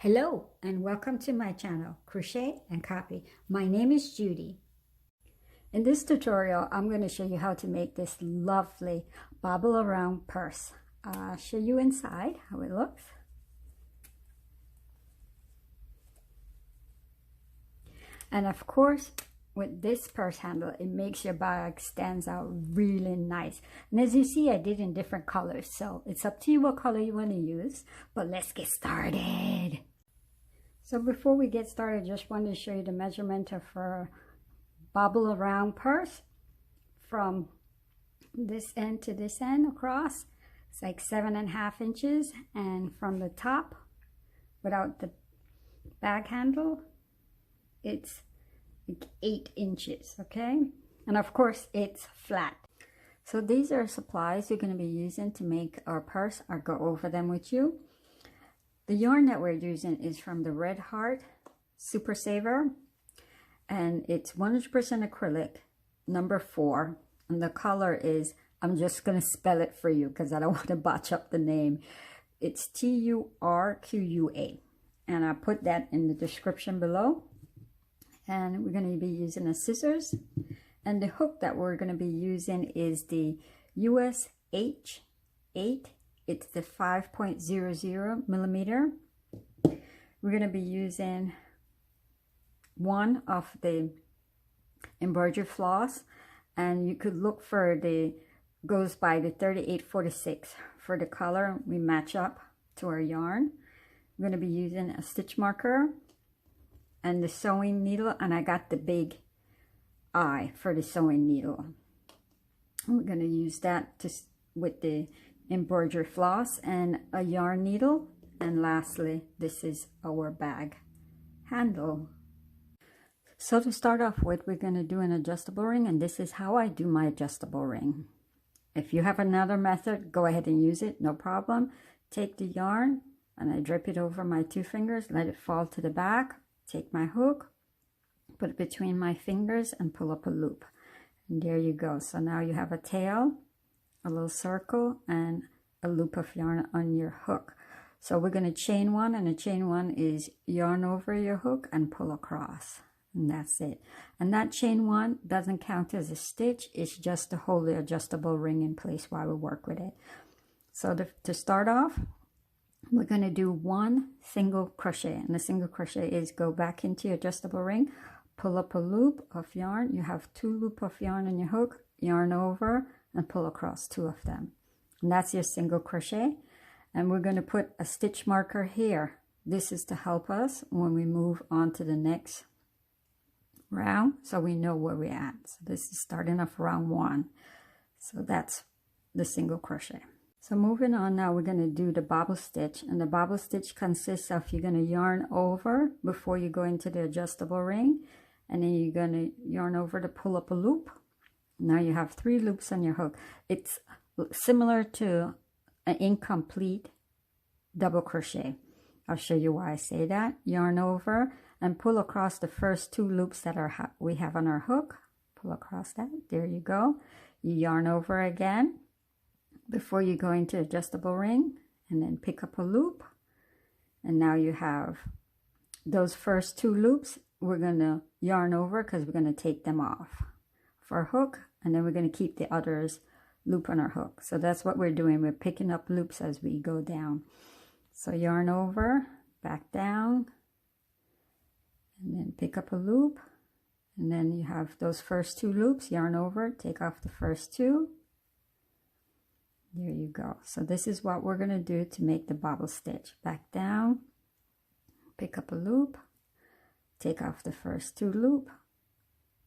Hello and welcome to my channel, Crochet and Copy. My name is Judy. In this tutorial, I'm going to show you how to make this lovely bobble around purse. I'll show you inside how it looks. And of course, with this purse handle, it makes your bag stands out really nice. And as you see, I did in different colors, so it's up to you what color you want to use. But let's get started. So before we get started, just wanted to show you the measurement of our bobble around purse from this end to this end across. It's like 7.5 inches, and from the top without the bag handle, it's like 8 inches, okay? And of course it's flat. So these are supplies you're going to be using to make our purse. I'll go over them with you. The yarn that we're using is from the Red Heart Super Saver, and it's 100% acrylic, number 4, and the color is, I'm just going to spell it for you because I don't want to botch up the name. It's Turqua, and I'll put that in the description below. And we're going to be using a scissors, and the hook that we're going to be using is the US H8. It's the 5.00 millimeter. We're going to be using one of the Embroidery Floss, and you could look for the, goes by the 3846 for the color. We match up to our yarn. We're going to be using a stitch marker and the sewing needle, and I got the big eye for the sewing needle. We're going to use that with the embroidery floss and a yarn needle. And lastly, this is our bag handle. So to start off with, we're going to do an adjustable ring, and this is how I do my adjustable ring. If you have another method, go ahead and use it, no problem. Take the yarn and I drip it over my 2 fingers, let it fall to the back. Take my hook, put it between my fingers and pull up a loop. And there you go. So now you have a tail, a little circle, and a loop of yarn on your hook. So we're going to chain one, and the chain one is yarn over your hook and pull across. And that's it. And that chain one doesn't count as a stitch. It's just to hold the adjustable ring in place while we work with it. So to start off, we're going to do 1 single crochet, and the single crochet is go back into your adjustable ring, pull up a loop of yarn. You have 2 loops of yarn on your hook, yarn over and pull across 2 of them, and that's your single crochet. And we're going to put a stitch marker here. This is to help us when we move on to the next round, so we know where we're at. So this is starting off round 1, so that's the single crochet. So moving on, now we're going to do the bobble stitch, and the bobble stitch consists of, you're going to yarn over before you go into the adjustable ring, and then you're going to yarn over to pull up a loop. Now you have 3 loops on your hook. It's similar to an incomplete double crochet. I'll show you why I say that. Yarn over and pull across the first 2 loops that we have on our hook. Pull across that. There you go. You yarn over again before you go into adjustable ring, and then pick up a loop. And now you have those first 2 loops. We're going to yarn over because we're going to take them off for our hook, and then we're going to keep the others loop on our hook. So that's what we're doing. We're picking up loops as we go down. So yarn over, back down, and then pick up a loop, and then you have those first 2 loops, yarn over, take off the first 2. There you go. So this is what we're going to do to make the bobble stitch. Back down, pick up a loop, take off the first 2 loop,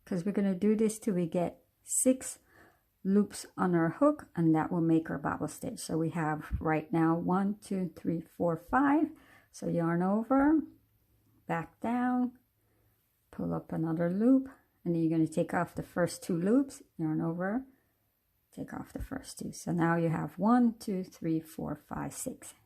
because we're going to do this till we get 6 loops on our hook, and that will make our bobble stitch. So we have right now 1, 2, 3, 4, 5. So yarn over, back down, pull up another loop, and then you're going to take off the first 2 loops, yarn over, take off the first 2. So now you have 1, 2, 3, 4, 5,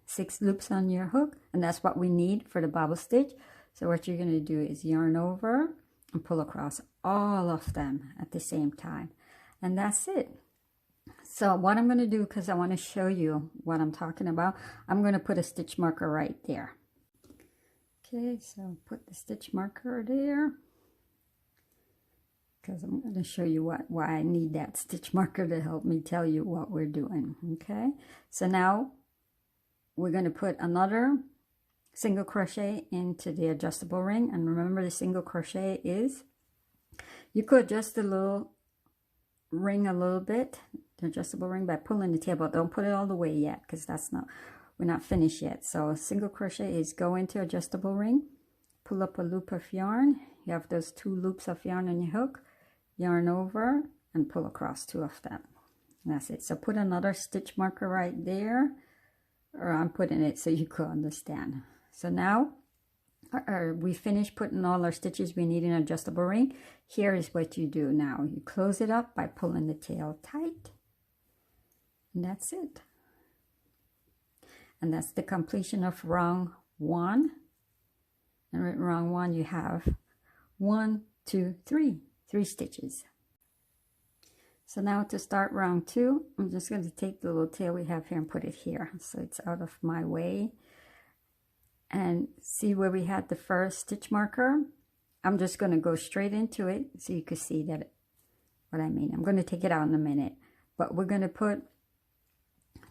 6 loops on your hook, and that's what we need for the bobble stitch. So what you're going to do is yarn over and pull across all of them at the same time, and that's it. So what I'm going to do, because I want to show you what I'm talking about, I'm going to put a stitch marker right there. Okay, so put the stitch marker there, because I'm going to show you why I need that stitch marker to help me tell you what we're doing. Okay, so now we're going to put another single crochet into the adjustable ring. And remember, the single crochet is, you could adjust the little ring a little bit, the adjustable ring, by pulling the tail, but don't put it all the way yet, because we're not finished yet. So single crochet is go into adjustable ring, pull up a loop of yarn. You have those 2 loops of yarn on your hook, yarn over and pull across 2 of them. And that's it. So put another stitch marker right there, or I'm putting it so you could understand. So now we finished putting all our stitches we need in adjustable ring. Here is what you do now. You close it up by pulling the tail tight, and that's it. And that's the completion of round 1. And with round 1 you have 1, 2, 3 stitches. So now to start round 2, I'm just going to take the little tail we have here and put it here, so it's out of my way. And see where we had the first stitch marker? I'm just going to go straight into it so you can see that what I mean. I'm going to take it out in a minute, but we're going to put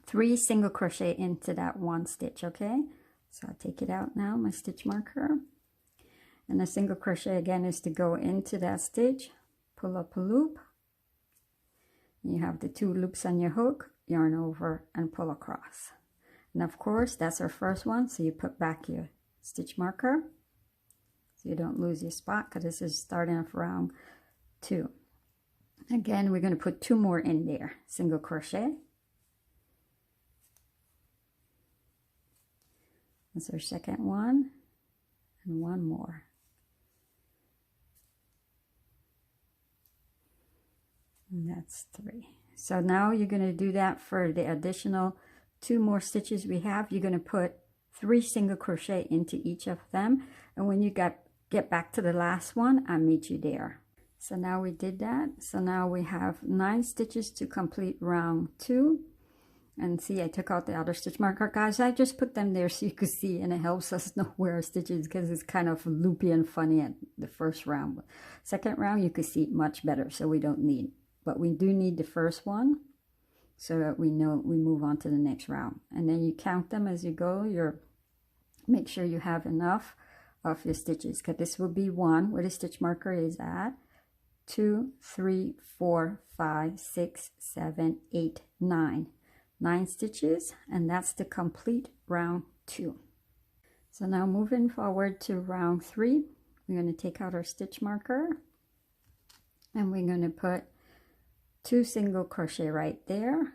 3 single crochet into that 1 stitch. Okay, so I'll take it out now, my stitch marker. And the single crochet again is to go into that stitch, pull up a loop. You have the 2 loops on your hook, yarn over and pull across. And of course, that's our first one, so you put back your stitch marker so you don't lose your spot, because this is starting off round 2. Again, we're going to put 2 more in there, single crochet. That's our second one, and 1 more. And that's 3. So now you're going to do that for the additional 2 more stitches we have. You're going to put 3 single crochet into each of them, and when you get back to the last one, I'll meet you there. So now we did that. So now we have 9 stitches to complete round 2. And see, I took out the other stitch marker, guys. I just put them there so you could see, and it helps us know where our stitches, because it's kind of loopy and funny at the first round. Second round you can see it much better, so we don't need, but we do need the first one, so that we know we move on to the next round. And then you count them as you go. Make sure you have enough of your stitches, because this will be 1 where the stitch marker is at, 2, 3, 4, 5, 6, 7, 8, 9. 9 stitches, and that's the complete round 2. So now moving forward to round 3, we're going to take out our stitch marker, and we're going to put 2 single crochet right there.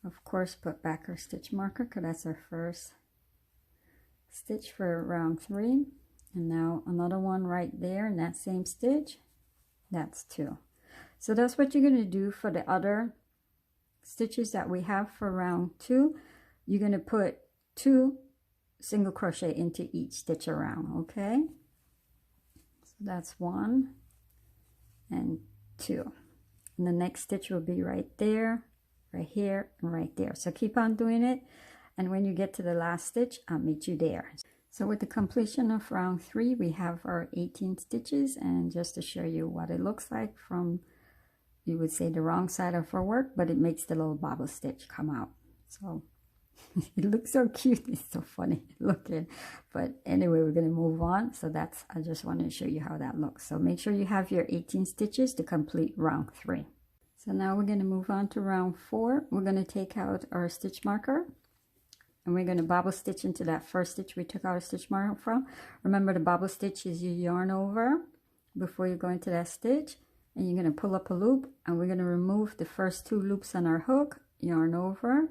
Of course, put back our stitch marker, because that's our first stitch for round 3. And now another one right there in that same stitch. That's 2. So that's what you're going to do for the other stitches that we have for round 2. You're going to put 2 single crochet into each stitch around. Okay, so that's 1 and 2, and the next stitch will be right there, right here, and right there. So keep on doing it, and when you get to the last stitch, I'll meet you there. So with the completion of round 3, we have our 18 stitches, and just to show you what it looks like from, you would say, the wrong side of our work, but it makes the little bobble stitch come out. So it looks so cute. It's so funny looking. But anyway, we're going to move on. So that's, I just wanted to show you how that looks. So make sure you have your 18 stitches to complete round 3. So now we're going to move on to round 4. We're going to take out our stitch marker, and we're going to bobble stitch into that first stitch we took out a stitch marker from. Remember, the bobble stitch is you yarn over before you go into that stitch, and you're going to pull up a loop, and we're going to remove the first 2 loops on our hook, yarn over,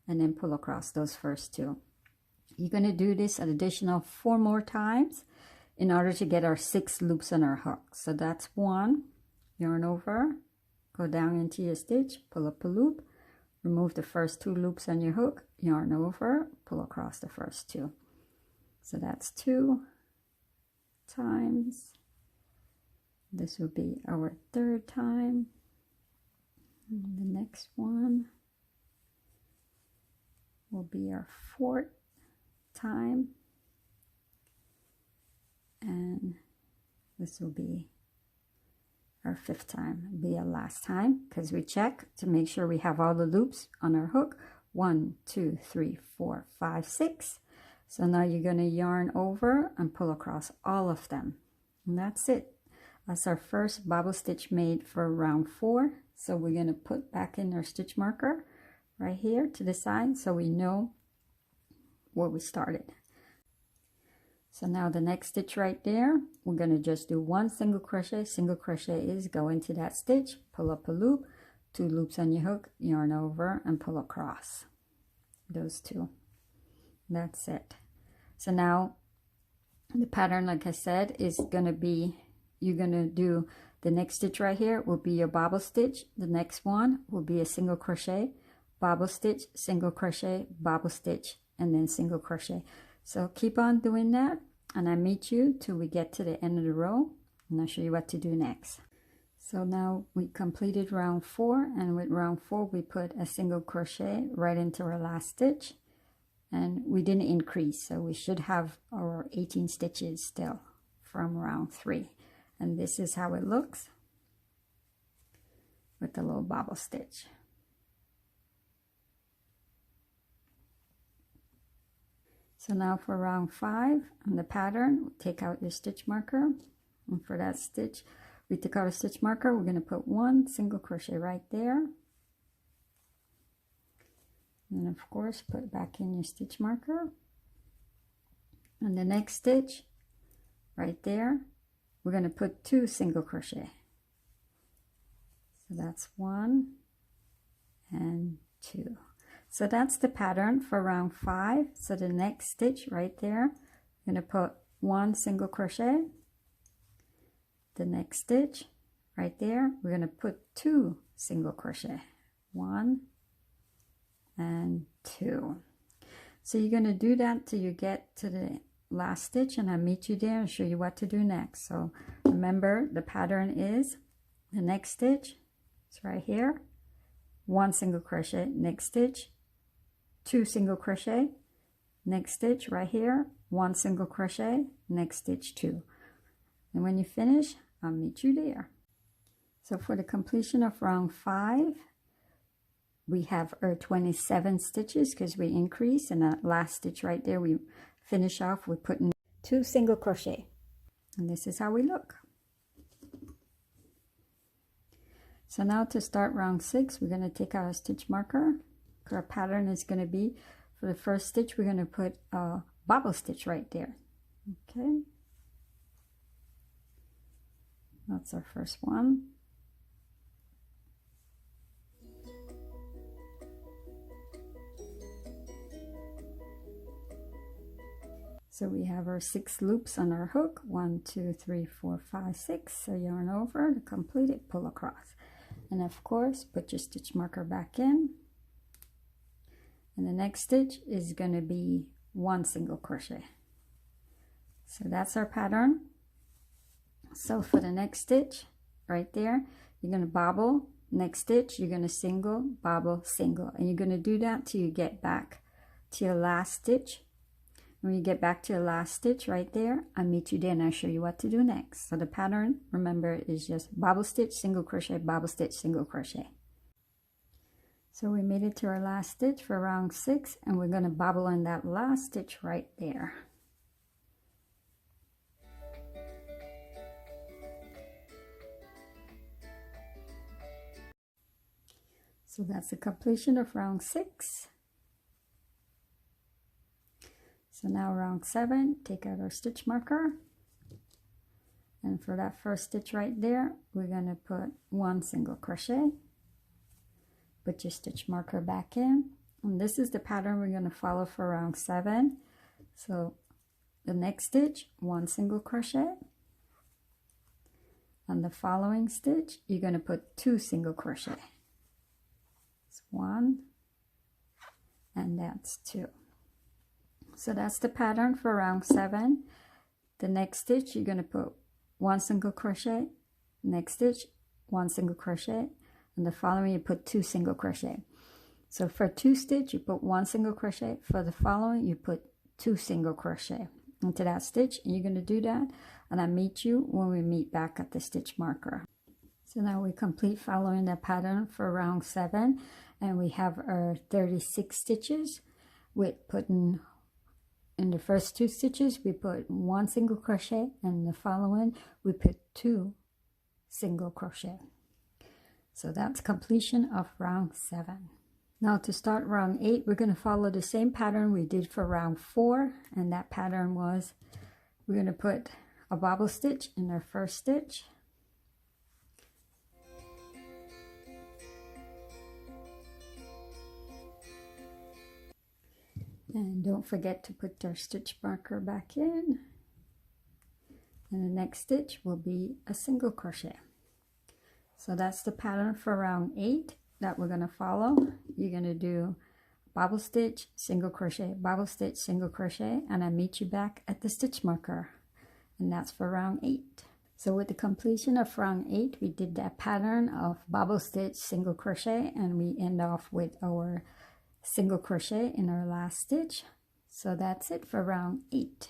and then pull across those first 2. You're going to do this an additional 4 more times in order to get our 6 loops on our hook. So that's 1, yarn over, go down into your stitch, pull up a loop, remove the first 2 loops on your hook, yarn over, pull across the first 2. So that's 2 times. This will be our 3rd time. And the next one will be our 4th time. This will be our 5th time. It'll be our last time because we check to make sure we have all the loops on our hook. 1, 2, 3, 4, 5, 6. So now you're going to yarn over and pull across all of them. And that's it. That's our first bobble stitch made for round 4. So we're going to put back in our stitch marker right here to the side so we know where we started. So now the next stitch right there, we're going to just do 1 single crochet. Single crochet is go into that stitch, pull up a loop, 2 loops on your hook, yarn over and pull across. Those 2. That's it. So now the pattern, like I said, is going to be, you're going to do the next stitch right here will be your bobble stitch. The next one will be a single crochet, bobble stitch, single crochet, bobble stitch, and then single crochet. So keep on doing that, and I meet you till we get to the end of the row, and I'll show you what to do next. So now we completed round 4, and with round 4 we put a single crochet right into our last stitch, and we didn't increase, so we should have our 18 stitches still from round 3. And this is how it looks with the little bobble stitch. So now for round 5 on the pattern, take out your stitch marker, and for that stitch we took out a stitch marker. We're going to put 1 single crochet right there, and of course put back in your stitch marker, and the next stitch right there we're going to put 2 single crochet. So that's 1 and 2. So that's the pattern for round 5. So the next stitch right there, I'm going to put 1 single crochet. The next stitch right there, we're going to put 2 single crochet. 1 and 2. So you're going to do that till you get to the last stitch, and I'll meet you there and show you what to do next. So remember, the pattern is the next stitch, it's right here, 1 single crochet, next stitch, 2 single crochet, next stitch right here, 1 single crochet, next stitch 2. And when you finish, I'll meet you there. So for the completion of round 5, we have our 27 stitches because we increase, and that last stitch right there we finish off with putting 2 single crochet, and this is how we look. So now to start round 6, we're going to take out a stitch marker. Our pattern is going to be, for the first stitch we're going to put a bobble stitch right there. Okay, that's our first one. So we have our 6 loops on our hook, 1, 2, 3, 4, 5, 6. So yarn over to complete it, pull across, and of course put your stitch marker back in. And the next stitch is going to be 1 single crochet. So that's our pattern. So for the next stitch right there, you're going to bobble, next stitch you're going to single, bobble, single, and you're going to do that till you get back to your last stitch. When you get back to your last stitch right there, I'll meet you there and I'll show you what to do next. So the pattern, remember, is just bobble stitch, single crochet, bobble stitch, single crochet. So we made it to our last stitch for round 6, and we're going to bobble on that last stitch right there. So that's the completion of round 6. So now round 7, take out our stitch marker, and for that first stitch right there, we're going to put 1 single crochet. Put your stitch marker back in, and this is the pattern we're going to follow for round 7. So the next stitch, 1 single crochet. On the following stitch, you're going to put 2 single crochet. It's 1 and that's 2. So that's the pattern for round 7. The next stitch, you're going to put 1 single crochet, next stitch, 1 single crochet, and the following you put 2 single crochet. So for 2 stitch you put 1 single crochet, for the following you put 2 single crochet, into that stitch, and you're going to do that, and I'll meet you when we meet back at the stitch marker. So now we complete following the pattern for round 7, and we have our 36 stitches with putting in the first 2 stitches we put 1 single crochet, and the following we put 2 single crochet. So that's completion of round 7. Now to start round 8, we're going to follow the same pattern we did for round 4, and that pattern was we're going to put a bobble stitch in our first stitch, and don't forget to put our stitch marker back in, and the next stitch will be a single crochet. So that's the pattern for round 8 that we're going to follow. You're going to do bobble stitch, single crochet, bobble stitch, single crochet, and I meet you back at the stitch marker, and that's for round 8. So with the completion of round 8, we did that pattern of bobble stitch, single crochet, and we end off with our single crochet in our last stitch. So that's it for round 8.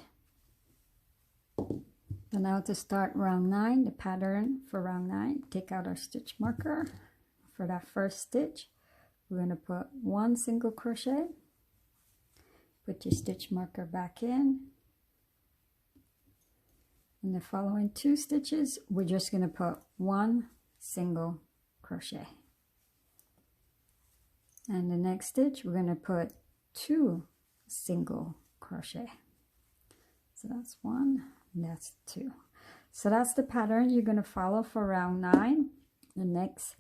So now to start round 9, the pattern for round 9, take out our stitch marker. For that first stitch, we're going to put 1 single crochet, put your stitch marker back in. In the following 2 stitches, we're just going to put 1 single crochet. And the next stitch, we're going to put 2 single crochet. So that's 1, and that's 2. So that's the pattern you're going to follow for round 9. The next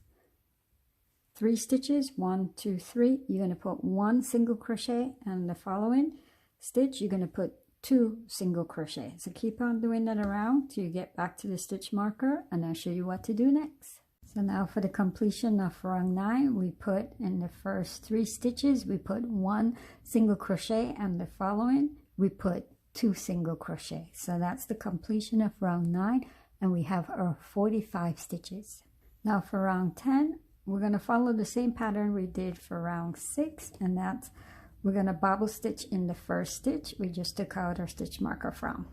3 stitches, 1, 2, 3, you're going to put 1 single crochet, and the following stitch you're going to put 2 single crochet. So keep on doing that around till you get back to the stitch marker, and I'll show you what to do next. So now for the completion of round 9, we put in the first 3 stitches we put 1 single crochet, and the following we put 2 single crochet. So that's the completion of round 9, and we have our 45 stitches. Now for round 10, we're going to follow the same pattern we did for round 6, and that's we're going to bobble stitch in the first stitch we just took out our stitch marker from.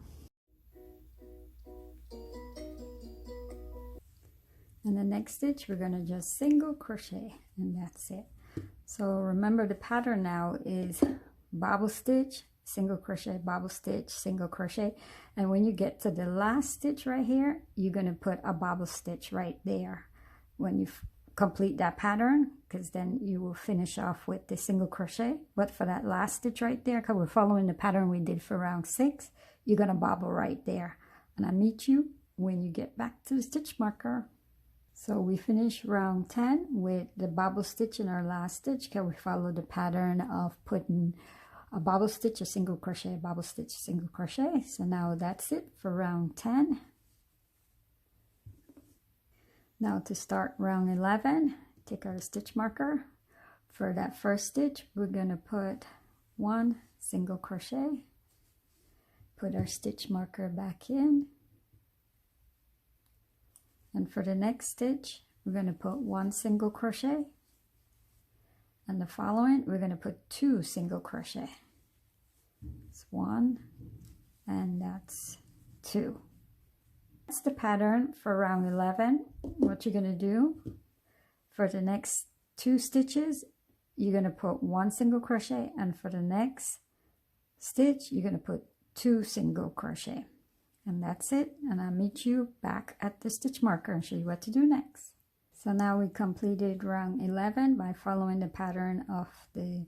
And the next stitch we're going to just single crochet, and that's it. So remember the pattern now is bobble stitch, single crochet, bobble stitch, single crochet, and when you get to the last stitch right here, you're going to put a bobble stitch right there when you complete that pattern, because then you will finish off with the single crochet. But for that last stitch right there, because we're following the pattern we did for round 6, you're going to bobble right there, and I meet you when you get back to the stitch marker. So we finish round 10 with the bobble stitch in our last stitch, because we follow the pattern of putting a bobble stitch, a single crochet, bobble stitch, single crochet. So now that's it for round 10. Now to start round 11, take our stitch marker. For that first stitch, we're going to put 1 single crochet, put our stitch marker back in, and for the next stitch, we're going to put 1 single crochet, and the following, we're going to put 2 single crochet. It's 1, and that's 2. That's the pattern for round 11. What you're going to do for the next 2 stitches, you're going to put 1 single crochet, and for the next stitch you're going to put 2 single crochet, and that's it. And I'll meet you back at the stitch marker and show you what to do next. So now we completed round 11 by following the pattern of the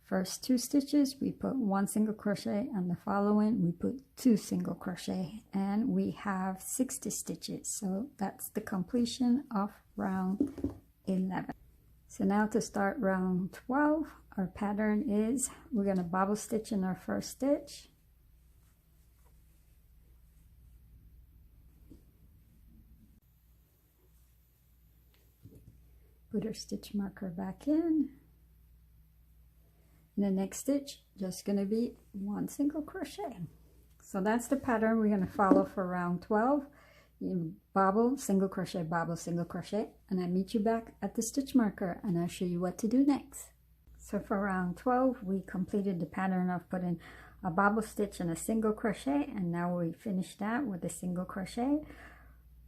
first 2 stitches. We put 1 single crochet, and the following we put 2 single crochet, and we have 60 stitches. So that's the completion of round 11. So now to start round 12, our pattern is we're going to bobble stitch in our first stitch, put our stitch marker back in. In the next stitch, just going to be 1 single crochet. So that's the pattern we're going to follow for round 12. You bobble, single crochet, bobble, single crochet, and I meet you back at the stitch marker and I'll show you what to do next. So for round 12, we completed the pattern of putting a bobble stitch and a single crochet, and now we finish that with a single crochet,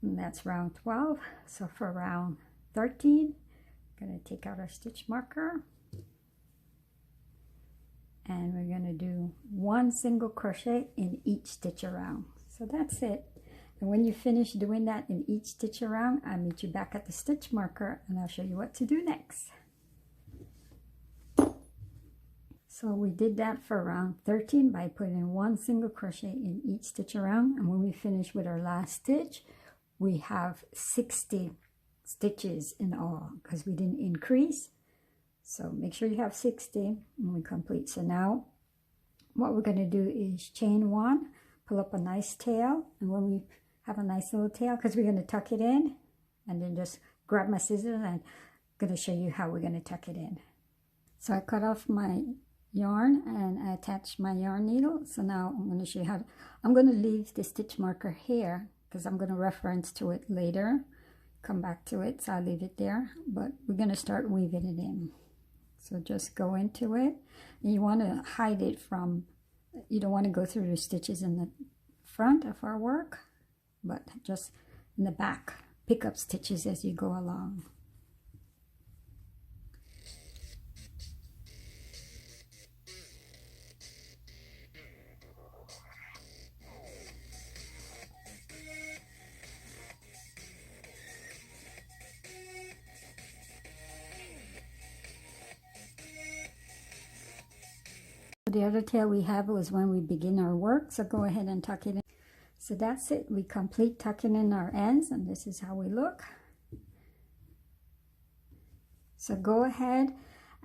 and that's round 12. So for round 13, I'm going to take out our stitch marker, and we're going to do 1 single crochet in each stitch around. So that's it. And when you finish doing that in each stitch around, I'll meet you back at the stitch marker and I'll show you what to do next. So we did that for round 13 by putting 1 single crochet in each stitch around, and when we finish with our last stitch, we have 60 stitches in all because we didn't increase. So make sure you have 60 when we complete. So now what we're going to do is chain 1, pull up a nice tail, and when we have a nice little tail, because we're going to tuck it in, and then just grab my scissors and I'm going to show you how we're going to tuck it in. So I cut off my yarn and I attached my yarn needle. So now I'm going to show you how to, I'm going to leave the stitch marker here because I'm going to reference to it later, come back to it, so I'll leave it there, but we're going to start weaving it in. So just go into it, and you want to hide it from, you don't want to go through the stitches in the front of our work, but just in the back, pick up stitches as you go along. The other tail we have was when we begin our work, so go ahead and tuck it in. So that's it, we complete tucking in our ends, and this is how we look. So go ahead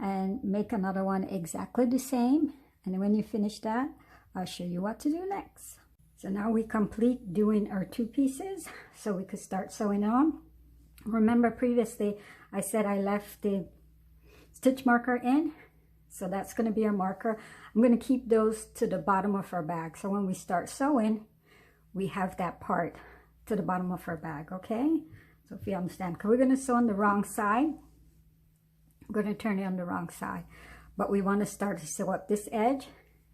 and make another one exactly the same, and when you finish that, I'll show you what to do next. So now we complete doing our 2 pieces, so we could start sewing on. Remember previously I said I left the stitch marker in, so that's going to be our marker. I'm going to keep those to the bottom of our bag, so when we start sewing, we have that part to the bottom of our bag, okay? So if you understand, because we're going to sew on the wrong side, I'm going to turn it on the wrong side, but we want to start to sew up this edge,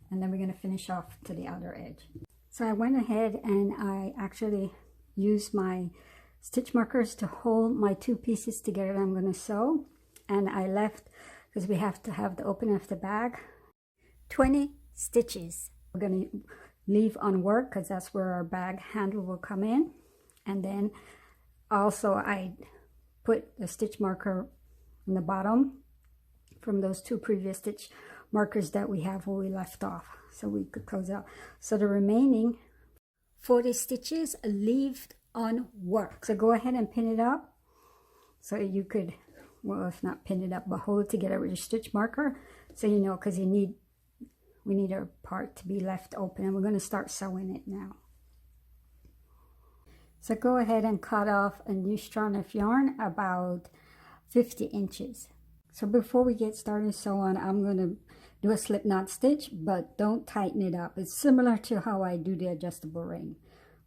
and then we're going to finish off to the other edge. So I went ahead and I actually used my stitch markers to hold my 2 pieces together that I'm going to sew, and I left, because we have to have the opening of the bag, 20 stitches. We're going to leave on work because that's where our bag handle will come in. And then also I put a stitch marker on the bottom from those 2 previous stitch markers that we have where we left off, so we could close out. So the remaining 40 stitches leave on work. So go ahead and pin it up, so you could, well, if not pin it up, but hold it together with your stitch marker, so you know, because we need our part to be left open, and we're going to start sewing it now. So go ahead and cut off a new strand of yarn about 50 inches. So before we get started sewing, I'm going to do a slip knot stitch, but don't tighten it up. It's similar to how I do the adjustable ring.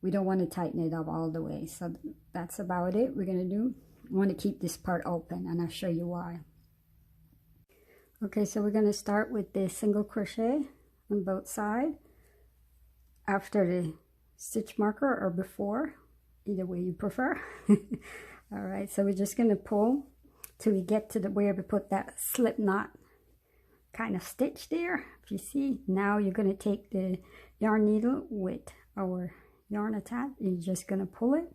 We don't want to tighten it up all the way. So that's about it. We're going to do, I want to keep this part open, and I'll show you why. Okay, so we're going to start with the single crochet on both sides after the stitch marker, or before, either way you prefer. All right, so we're just going to pull till we get to the where we put that slip knot kind of stitch there. If you see, now you're going to take the yarn needle with our yarn attached, you're just going to pull it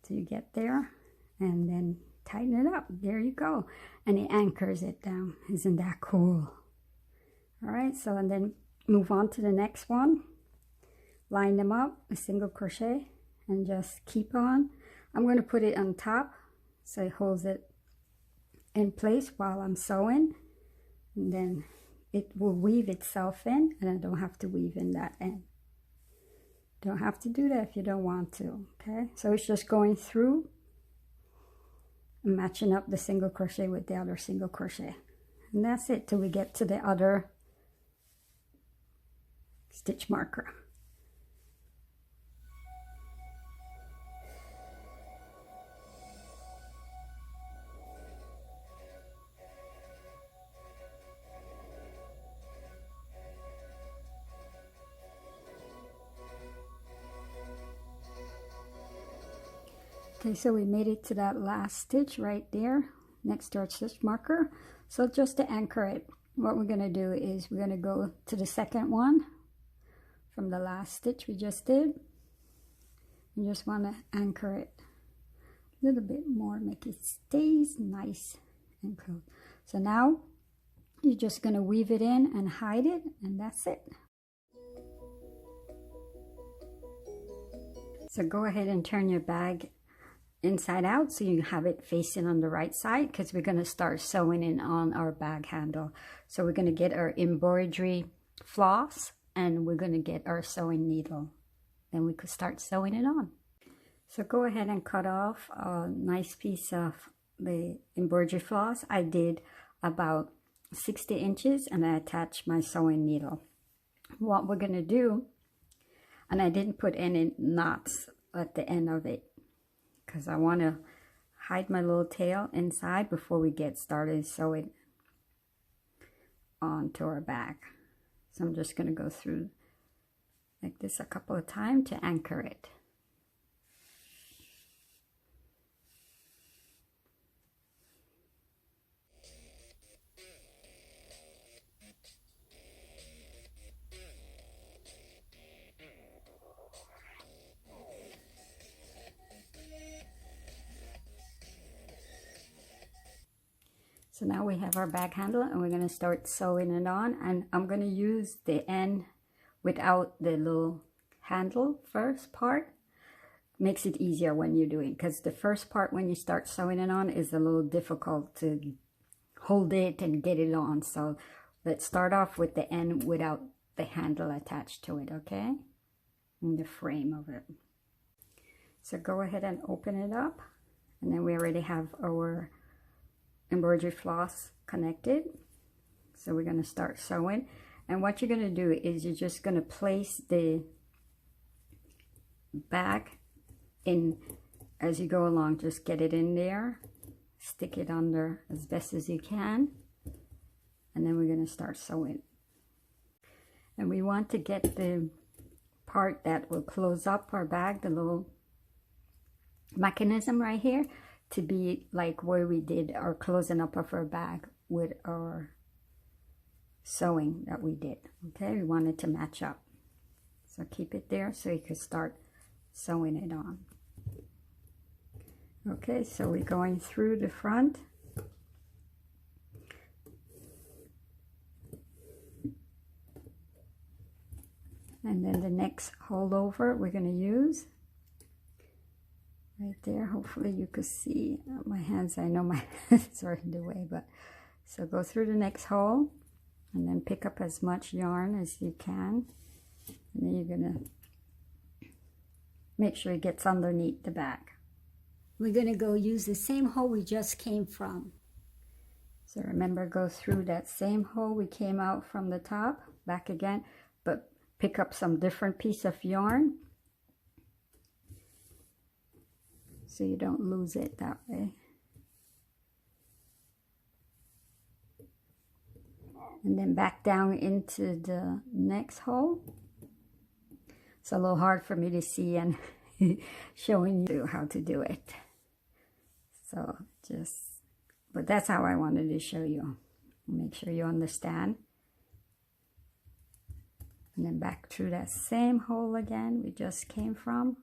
till you get there, and then tighten it up. There you go, and it anchors it down. Isn't that cool? All right, so and then move on to the next one, line them up, a single crochet, and just keep on. I'm going to put it on top so it holds it in place while I'm sewing, and then it will weave itself in, and I don't have to weave in that end. Don't have to do that if you don't want to. Okay, so it's just going through and matching up the single crochet with the other single crochet, and that's it till we get to the other stitch marker. Okay, so we made it to that last stitch right there next to our stitch marker. So just to anchor it, what we're going to do is we're going to go to the second one from the last stitch we just did. You just want to anchor it a little bit more, make it stays nice and close. So now you're just going to weave it in and hide it, and that's it. So go ahead and turn your bag inside out so you have it facing on the right side, because we're going to start sewing in on our bag handle. So we're going to get our embroidery floss and we're going to get our sewing needle. Then we could start sewing it on. So go ahead and cut off a nice piece of the embroidery floss. I did about 60 inches and I attached my sewing needle. What we're going to do, and I didn't put any knots at the end of it because I want to hide my little tail inside before we get started sewing onto our bag. So I'm just going to go through like this a couple of times to anchor it. So now we have our bag handle and we're going to start sewing it on, and I'm going to use the end without the little handle first part. Makes it easier when you're doing, because the first part when you start sewing it on is a little difficult to hold it and get it on. So let's start off with the end without the handle attached to it, okay? In the frame of it. So go ahead and open it up, and then we already have our embroidery floss connected. So we're going to start sewing, and what you're going to do is you're just going to place the bag in as you go along. Just get it in there, stick it under as best as you can, and then we're going to start sewing. And we want to get the part that will close up our bag, the little mechanism right here, to be like where we did our closing up of our bag with our sewing that we did. Okay, we want it to match up. So keep it there so you can start sewing it on. Okay, so we're going through the front. And then the next hole over we're going to use right there. Hopefully you could see my hands. I know my hands are in the way, but so go through the next hole and then pick up as much yarn as you can, and then you're gonna make sure it gets underneath the bag. We're gonna go use the same hole we just came from. So remember, go through that same hole we came out from the top, back again, but pick up some different piece of yarn so you don't lose it that way. And then back down into the next hole. It's a little hard for me to see and showing you how to do it. So but that's how I wanted to show you. Make sure you understand. And then back through that same hole again we just came from.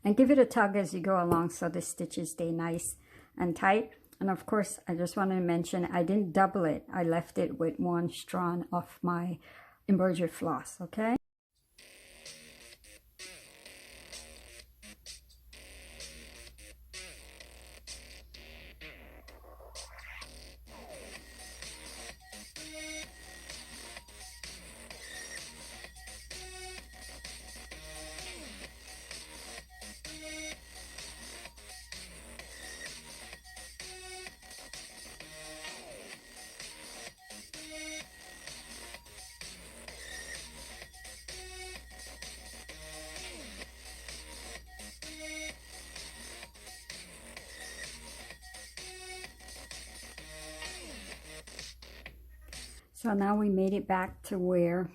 And give it a tug as you go along so the stitches stay nice and tight. And of course, I just wanted to mention, I didn't double it. I left it with one strand of my embroidery floss, okay? So now we made it back to where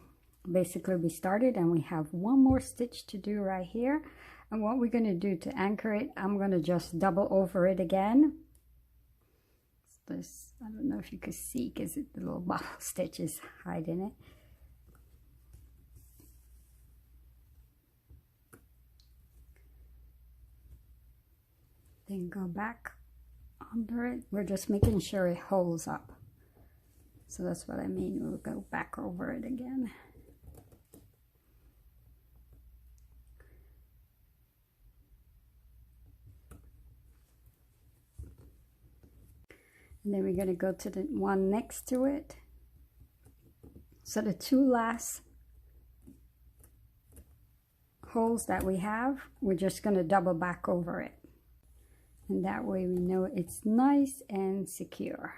basically we started, and we have one more stitch to do right here. And what we're going to do to anchor it, I'm going to just double over it again. This, I don't know if you can see because the little bobble stitch is hiding it. Then go back under it. We're just making sure it holds up. So that's what I mean. We'll go back over it again. And then we're going to go to the one next to it. So the two last holes that we have, we're just going to double back over it. And that way we know it's nice and secure.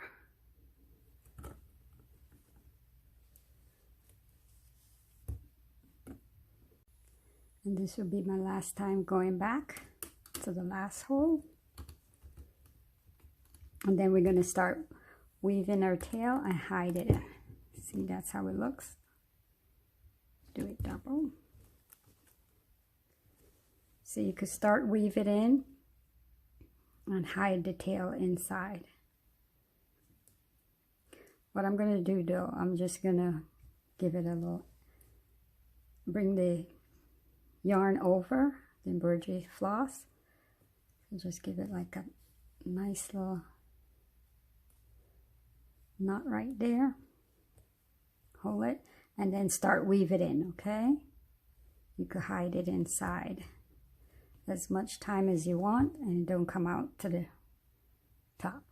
And this will be my last time going back to the last hole. And then we're going to start weaving our tail and hide it in. See, that's how it looks. Do it double. So you could start weave it in and hide the tail inside. What I'm going to do though, I'm just going to give it a little, bring the yarn over the embroidery floss, and just give it like a nice little knot right there. Hold it and then start weave it in, okay? You could hide it inside as much time as you want and don't come out to the top.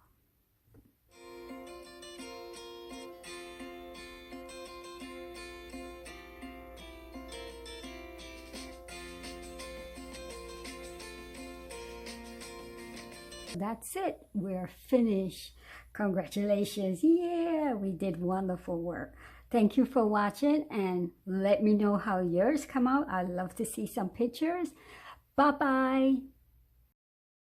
That's it. We're finished. Congratulations. Yeah, we did wonderful work. Thank you for watching and let me know how yours come out. I'd love to see some pictures. Bye-bye.